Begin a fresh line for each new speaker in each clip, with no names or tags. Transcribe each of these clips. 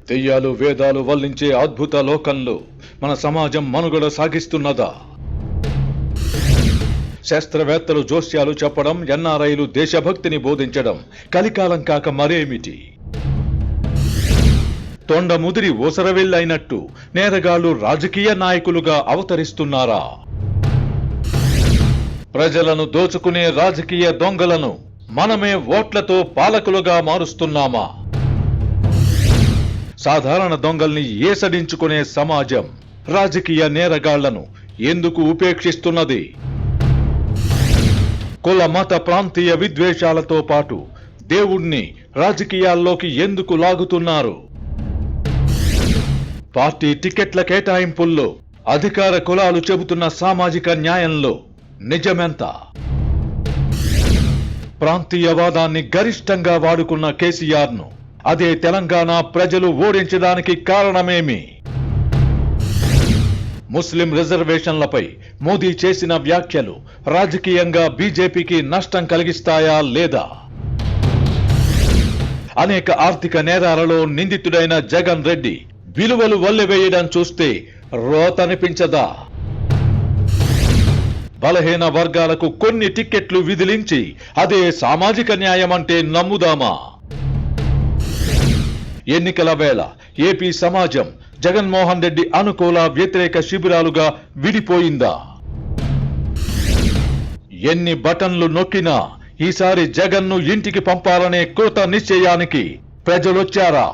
దెయ్యాలు వేదాలు వల్లించే అద్భుత లోకంలో మన సమాజం మనుగడ సాగిస్తున్నదా? శాస్త్రవేత్తలు జోస్యాలు చెప్పడం, ఎన్ఆర్ఐలు దేశభక్తిని బోధించడం కలికాలం కాక మరేమిటి? తొండ ముదిరి ఓసరవెల్లైనట్టు నేరగాళ్లు రాజకీయ నాయకులుగా అవతరిస్తున్నారా? ప్రజలను దోచుకునే రాజకీయ దొంగలను మనమే ఓట్లతో పాలకులుగా మారుస్తున్నామా? సాధారణ దొంగల్ని ఏసడించుకునే సమాజం రాజకీయ నేరగాళ్లను ఎందుకు ఉపేక్షిస్తున్నది? కుల మత ప్రాంతీయ విద్వేషాలతో పాటు దేవుణ్ణి రాజకీయాల్లోకి ఎందుకు లాగుతున్నారు? పార్టీ టికెట్ల కేటాయింపుల్లో అధికార కులాలు చెబుతున్న సామాజిక న్యాయంలో నిజమెంత? ప్రాంతీయవాదాన్ని గరిష్టంగా వాడుకున్న కేసీఆర్ను అదే తెలంగాణ ప్రజలు ఓడించడానికి కారణమేమి? ముస్లిం రిజర్వేషన్లపై మోదీ చేసిన వ్యాఖ్యలు రాజకీయంగా బీజేపీకి నష్టం కలిగిస్తాయా లేదా? అనేక ఆర్థిక నేరాలలో నిందితుడైన జగన్ రెడ్డి విలువలు వల్లెవేయడం చూస్తే రోతనిపించదా? బలహీన వర్గాలకు కొన్ని టిక్కెట్లు విధిలించి అదే సామాజిక న్యాయం అంటే నమ్ముదామా? ఎన్నికల వేళ ఏపీ సమాజం జగన్మోహన్ రెడ్డి అనుకూల వ్యతిరేక శిబిరాలుగా విడిపోయిందా? ఎన్ని బటన్లు నొక్కినా ఈసారి జగన్ను ఇంటికి పంపాలనే కృత నిశ్చయానికి ప్రజలొచ్చారా?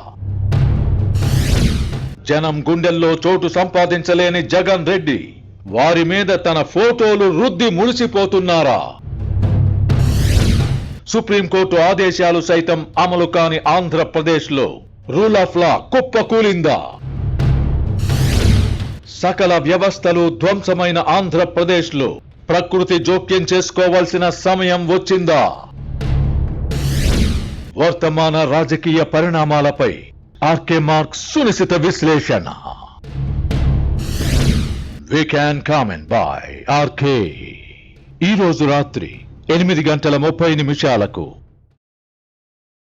జనం గుండెల్లో చోటు సంపాదించలేని జగన్ రెడ్డి వారి మీద తన ఫోటోలు రుద్ది మురిసిపోతున్నారా? సుప్రీంకోర్టు ఆదేశాలు సైతం అమలు కాని ఆంధ్రప్రదేశ్లో రూల్ ఆఫ్ లా కుప్పకూలిందా? సకల వ్యవస్థలు ధ్వంసమైన ఆంధ్రప్రదేశ్లో ప్రకృతి జోక్యం చేసుకోవాల్సిన సమయం వచ్చిందా? వర్తమాన రాజకీయ పరిణామాలపై ఆర్కే మార్క్స్ సునిశిత విశ్లేషణ. We can comment by RK. ఈ రోజు రాత్రి 8:30 నిమిషాలకు